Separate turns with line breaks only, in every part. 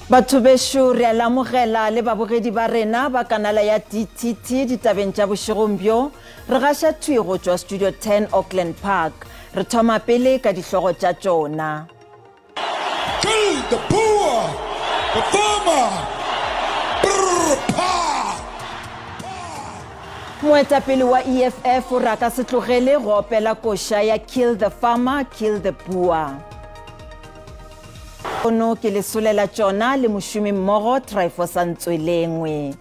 Batho besho re la mogela le babogedi ba rena ba kanala ya DTT ditabeng tša bošigombjo re gaša thui go tšwa Studio 10 Auckland Park re thoma pele ka dihlogo tša tšona.
Kill the poor, the farmer.
Moetapele wa EFF o raka se tlogele go opela koša ya Kill the Farmer, Kill the Poor. Ono ke lesolela tšona le mošomi mmogo Tryphos Ntswelengwe.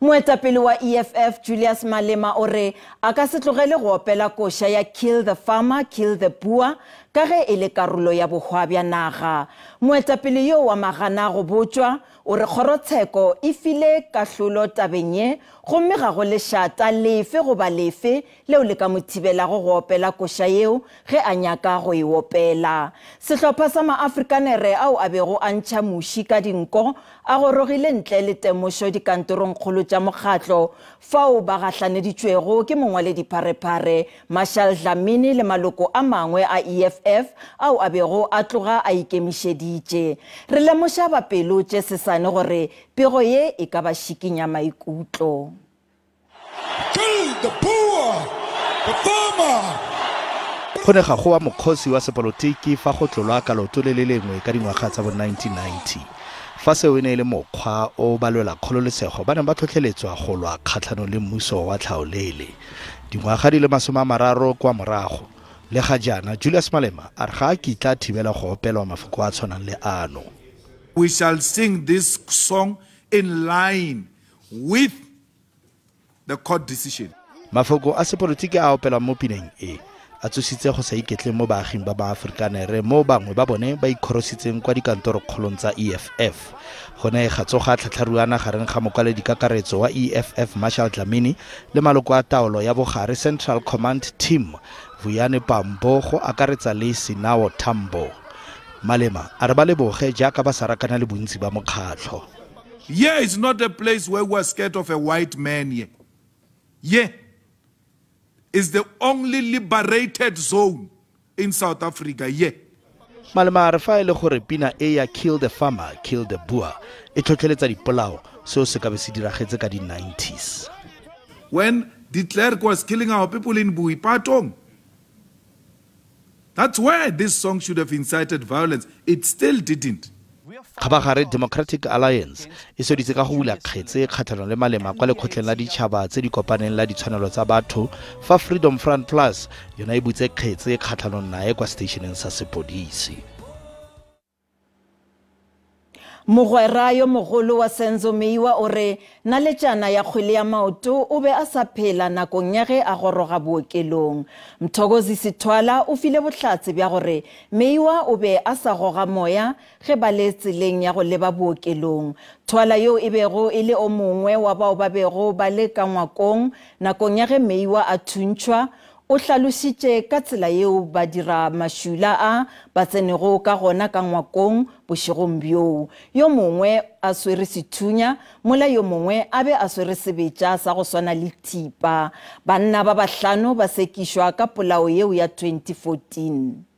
Moetapele wa EFF Julius Malema o re a ka se tlogele go opela koša ya Kill the Farmer, Kill the Poor ka ge e le karolo ya bohwa bja naga. Moetapele yo wa magana go botšwa o re kgorotsheko e file kahlolo tabeng ye gomme ga go lešata lefe goba lefe leo le ka mo thibelago go opela koša yeo ge a nyaka go e opela. Sehlopha sa maafrikanere ao a bego a ntšha muši ka dinko a gorogile ntle le temošo dikantorong kgolo tša mokgatlo fao ba gahlaneditšwego ke mongwaledipharephare Marshall Dlamini le maloko a mangwe a EFF ao a bego a tloga a ikemišeditše. Re lemoša bapelo tše sesane gore pego ye e ka ba šikinya maikutlo.
Kill the poor, the farmer.
Go ne ga go wa mokgosi wa sepolotiki fa go tlolwa ka loto le lengwe ka dingwaga tsa bo 1990. Fa seo e ne le mokgwa o balwela kgololesego ba ne ba tlhotlheletswa go lwa kgatlhanong le mmuso wa tlhaolele. Dingwaga di le 30 kwa morago le ga jana Julius Malema a re ga a kitla thibela go opelwa mafoko a tshwanang le ano.
We shall sing this song in line with the court decision.
Mafoko a sepolotiki a opelwa mo pineng e a tsositse go sa iketle mo baaging ba maafrikanere mo bangwe ba bone ba ikgorositseng kwa dikantoro kgolong tsa EFF. Gone ga tsoga tlhatlharuana gareng ga mokwaledi kakaretso wa EFF Marshall Dlamini le maloko a taolo ya bogare Central Command Team Vuyane Pambo go akaretsa le Sinawo Tambo. Malema a re ba leboge jaaka ba sarakana le bontsi ba mokgatlho.
Here is not a place where we are scared of a white man here. Yeah. Is the only liberated zone in South Africa, yeah.
Malema a re fa ile gore pina e ya Kill the Farmer, Kill the Poor e tlhotlheletsa dipolao seo se ka be se diragetse ka di 90s.
When de Klerk was killing our people in Buipatong, that's where this song should have incited violence. It still didn't.
Khabagare Democratic Alliance e soditse ka go bula kgetse kgatlhanong le Malema kwa lekgotleng la ditšhaba tse di kopaneng la ditshwanelo tsa batho fa Freedom Front Plus yona e butse kgetse kgatlhanong nae kwa stationeng sa sepodisi.
Mogwera yo mogolo wa Senzo Meiwa o re naletšana ya kgwele ya maoto o be a sa phela nakong ya ge a goroga bookelong. Mthokozi Sithwala o file bohlatse bja gore Meiwa o be a sa goga moya ge ba le tseleng ya go leba bookelong. Thwala yo e bego e le o mongwe wa bao ba bego ba le ka ngwakong nakong ya ge Meiwa a thuntšhwa o hlalošitše ka tsela yeo ba dira mašula a ba tsenego ka gona ka ngwakong bošegong bjoo. Yo mongwe a swere sethunya mola yo mongwe a be a swere sebetša sa go swana le thipa. Banna ba bahlano ba sekišwa ka polao yeo ya 2014.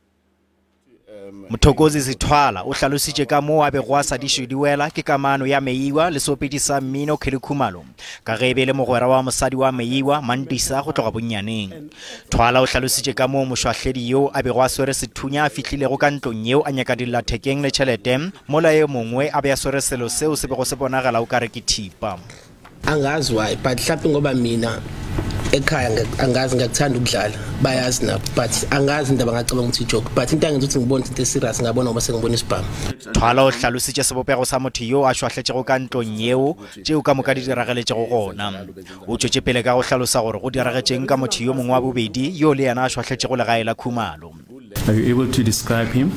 Mthokozi Sithwala o hlalositše ka moo a bego a sa dišwediwela ke kamano ya Meiwa le Sepedi sa mmino Khumalo ka ge be le mogwera wa mosadi wa Meiwa Mandisa go tloga bonnyaneng. Thwala o hlalositše ka moo mošwahledi yo a bego a swere sethunya a fihlilego ka ntlong yeo a nyaka dillathekeng le tšhelete mola ye mongwe a be a swere selo seo se bego se bonagala o kare ke thipa.
Angazi why but mhlawumbe ngoba mina ekhaya angazi ngakuthanda ukudlala bayazi nabo but angazi indaba ngacabanga ukuthi joke but into engenza ukuthi ngibone into serious ngabona ngoba sengibona isibhamu.
Thwala o hlalositše sebopego sa motho yo a šwahletšego ka ntlong yeo tšeo ka moka di dirageletšego gona. O tšwetše pele ka go hlalosa gore go diragetšeng ka motho yo mongwe wa bobedi yo le yena a šwahletšego legae la Khumalo.
Are you able to describe him?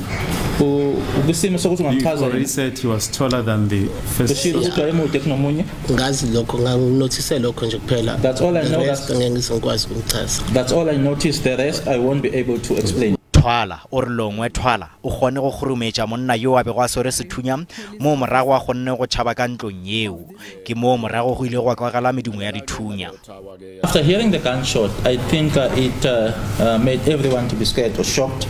You already said he was taller than the first.
That's all I know.
That's all I noticed. The rest I won't be able to explain.
Twala o re longwe Twala o kgone go khurumetša monna yo a bego a swere sethunya mo morago a kgonne go tšhaba ka ntlong yeo ke mo morago go ile go kwagala medumo ya dithunya.
After hearing the gunshot, I think it made everyone to be scared or shocked.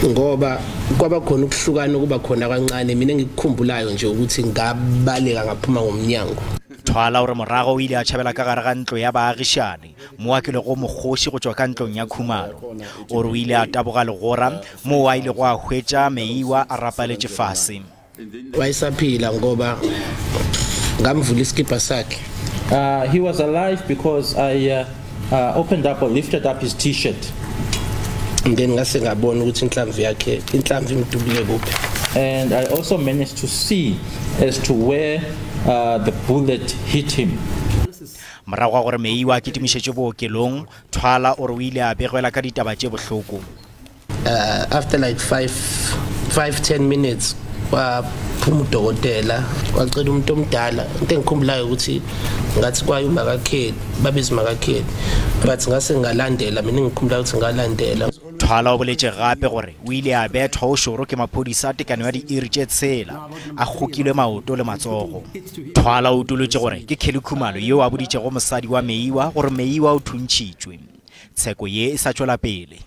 Ngoba kwaba khona ukuhlukana kuba khona kancane mina ngikukhumbulayo nje ukuthi ngabaleka ngaphuma ngomnyango.
Twala o re morago o ile a tšhabela ka gare ga ntlo ya baagišane mo a kile go mogoši go tšwa ka ntlong ya Khumalo o re o ile a taboga legora mo a ile go a hwetša Meiwa a rapaletše fase.
Wayesaphila ngoba ngamvula iskipa sakhe.
He was alive because I opened up or lifted up his t-shirt.
And then ngase ngabona ukuthi inhlamvu yakhe inhlamvu imdubule kuphi.
And I also managed to see as to where the bullet hit him.
Morago gore Meiwa a kitimišetše bookelong Twala o re o ile a begela ka ditaba tše bohloko.
After like 5-10 minutes waphuma udokotela wacela umuntu omdala into engikhumbulayo ukuthi ngathi kwayo makakheli babiza makakheli but ngase ngalandela mina ngikhumbula ukuthi ngalandela.
Twala o boletše gape gore o ile a bethwa o šoro ke maphodisa a tekano ya diiri tše tshela a kgokilwe maoto le matsogo. Twala o utolotše gore ke Khumalo yo a boditšego mosadi wa Meiwa gore Meiwa o thuntšitšwe. Tsheko ye e sa tšwela pele.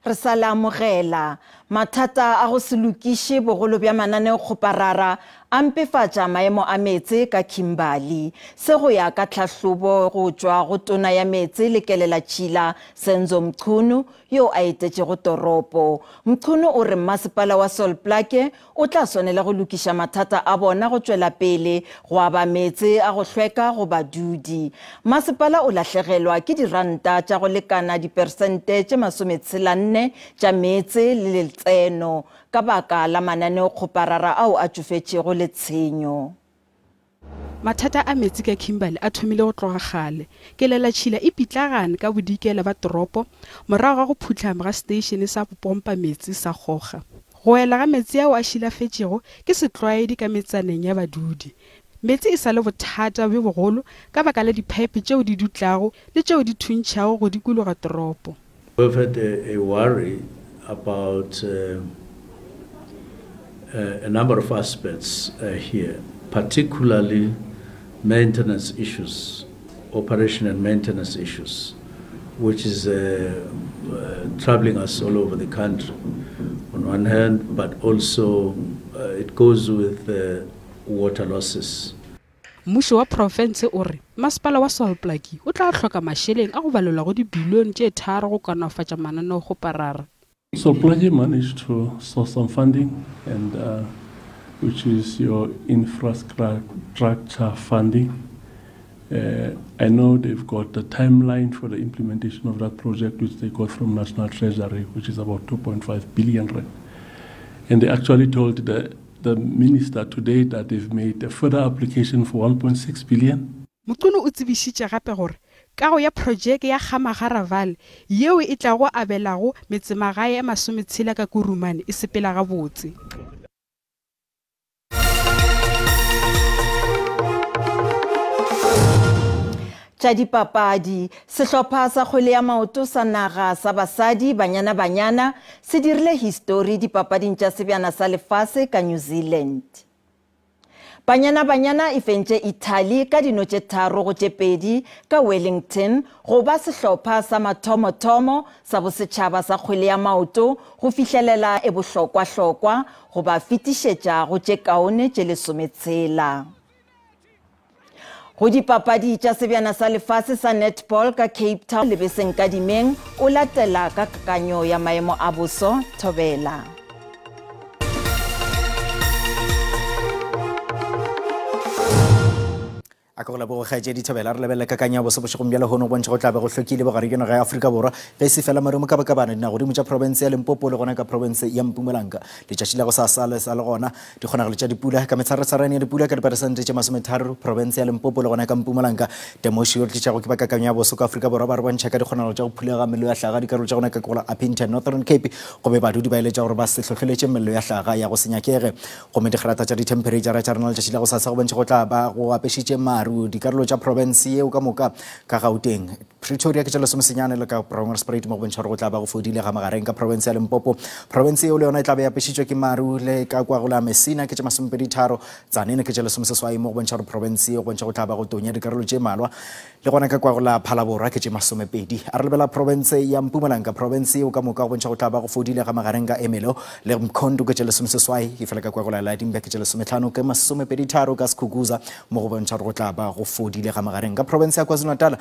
Re sa le amogela mathata a go se lokiše bogolo bja mananeo kgoparara a mpefatša maemo a metse ka Kimberley se go ya ka tlhahlobo go tšwa go tona ya metse Lekelela Tšhila Senzo Mchunu yo a etetšego toropo. Mchunu o re masepala wa Solplaatje o tla swanela go lokiša mathata a bona go tšwela pele go aba metse a go hlweka go badudi. Masepala o lahlegelwa ke diranta tša go lekana dipersente tše 64 tša metse le letseno ka baka la mananeo kgoparara ao a tšofetšego le tshenyo.
Mathata a metsi ka Kimberley a thomile go tloga gale. Kelela Tšhila e pitlagane ka bodikela ba toropo morago ga go phutlhama ga station sa popompa metsi sa Goga. Go ela ga metsi ao a šilafetšego ke setlwaedi ka metsaneng ya badudi. Metsi e sa le bothata be bogolo ka baka la dipipe tšeo di dutlago le tšeo di thuntšhago go dikologa toropo.
We've had a worry about a number of aspects here, particularly maintenance issues, operation and maintenance issues, which is troubling us all over the country on one hand, but also it goes with water losses.
Mmušo wa province o re masepala wa Solplaatje o tla hloka mašeleng a go balelwa go dibilione tše 3 go kanafatša mananeo kgoparara.
Sepedi managed to source some funding, and which is your infrastructure funding. I know they've got the timeline for the implementation of that project, which they got from National Treasury, which is about 2.5 billion rand. And they actually told the minister today that they've made a further application for 1.6 billion.
Mchunu o tsebišitše gape gore kago ya projeke ya Gamagara Valley yeo e tla go abelago metsemagae ya 60 ka Kurumane e sepela gabotse.
Tša dipapadi sehlopha sa kgwele ya maoto sa naga sa basadi Banyana se dirile histori dipapading tša sebjana sa lefase ka New Zealand. Banyana e fentše Italy ka dino tše 3-2 ka Wellington go ba sehlopha sa mathomo sa bosetšhaba sa kgwele ya maoto go fihlelela e bohlokwa go ba fetišetša go tše kaone tše 16. Go dipapadi tša sebjana sa lefase sa netball ka Cape Town lebeseng ka dimeng o latela ka kakanyo ya maemo a boso Thobela.
a ka go la bo ga je Dithabela re lebelle ka kanya bo se bo segompiela hono bontsha go tla be go hlokile bo gare ke no ga Afrika Borwa ge se fela marumo ka baka bana dina go dimotsa province ya Limpopo le gona ka province ya Mpumalanga le tšatši la go sa sala sa le gona di gona go le tša dipula ka metshara-tsarane ya dipula ka diperesente tše 30 province ya Limpopo le gona ka Mpumalanga temošo le tšago ke baka kanya bo se ka Afrika Borwa ba re bontšha ka di gona go tša go phulega melo ya hlaga di karolo tša gona ka gola Upington Northern Cape go be badudi ba ile tša gore ba se tlhotlheletše melo ya hlaga ya go senyakege go me digrata tša di-temperature tša rena le tšatši la go sa sa go bontšha go tla ba go apešitše maru dikarolo tša province eo ka moka ka Gauteng Pretoria ke tšela somesenyane le ka Spruit mo go bontšha gore go tla ba go fodile ga magareng ka province ya Limpopo province eo le yona e tla be apešitšwe ke maru le ka kwa go la Messina ke tše 23 Tzaneen ke tšela someseswai mo go bontšha gore province eo go bontšha go tla ba go tonya dikarolo tše malwa le gona ka kwa go la Phalaborwa ke tše 20 a re lebela province ya Mpumalanga province eo ka moka go bontšha go tla ba go fodile ga magareng ka Emelo le Mkhonto ke tšela someseswai e fela ka kwa go la Lydenburg ke tšela 15 ke 23 ka Skukuza mo go bontšha gore go tla ba go fodile ga magareng ka province ya KwaZulu-Natal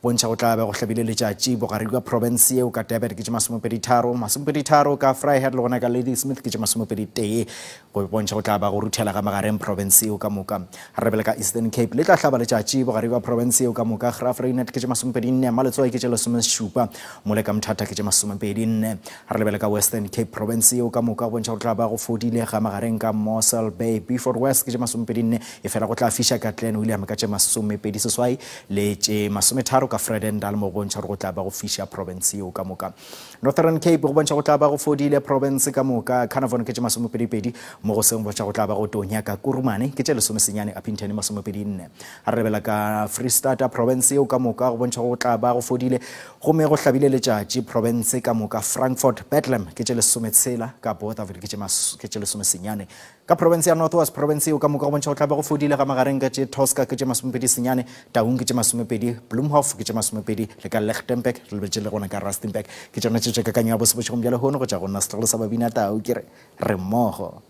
bontšha go tla ba go hlabile letšatši bogare ka province eo ka Durban ke tše 23 ka Vryheid le gona ka Ladysmith ke tše 21 go bontšha go tla ba go ruthela ga magareng province eo ka moka a rebele ka Eastern Cape le tla hlaba letšatši bogare ka province eo ka moka Graaff-Reinet ke tše 24 Maletswai ke tše 17 mole ka Mthatha ke tše 24 a re lebele ka Western Cape province eo ka moka bontšha go tla ba go fodile ga magareng ka Mossel Bay Beaufort West ke tše 24 e fela go tla fiša ka Glen William ka tše 28 le tše 30 ka Vredendal mo go bontšha gore go tla ba go fiša province eo ka moka Northern Cape go bontšha go tla ba go fodile province ka moka Carnarvon ke tše 22 mo go seng bontšha go tla ba go tonya ka Kurumane ke tše 10 Upington 24 a re lebela ka Free State province eo ka moka go bontšha go tla ba go fodile gomme go hlabile letšatši province ka moka Frankfurt Bethlehem ke tše 16 ka Bothaville ke tše 10 ka province ya North West province eo ka moka go bontšha go tla ba go fodile ga magareng ka tše Tosca ke tše 29 Taung ke tše 20 Bloemhof ke tše 20 le ka Lichtenburg re lebetše le gona ka Rustenburg ke tšona tše ka kanya bose botšego bjale hono go tša gona setlogolo sa babina Tau ke re mmogo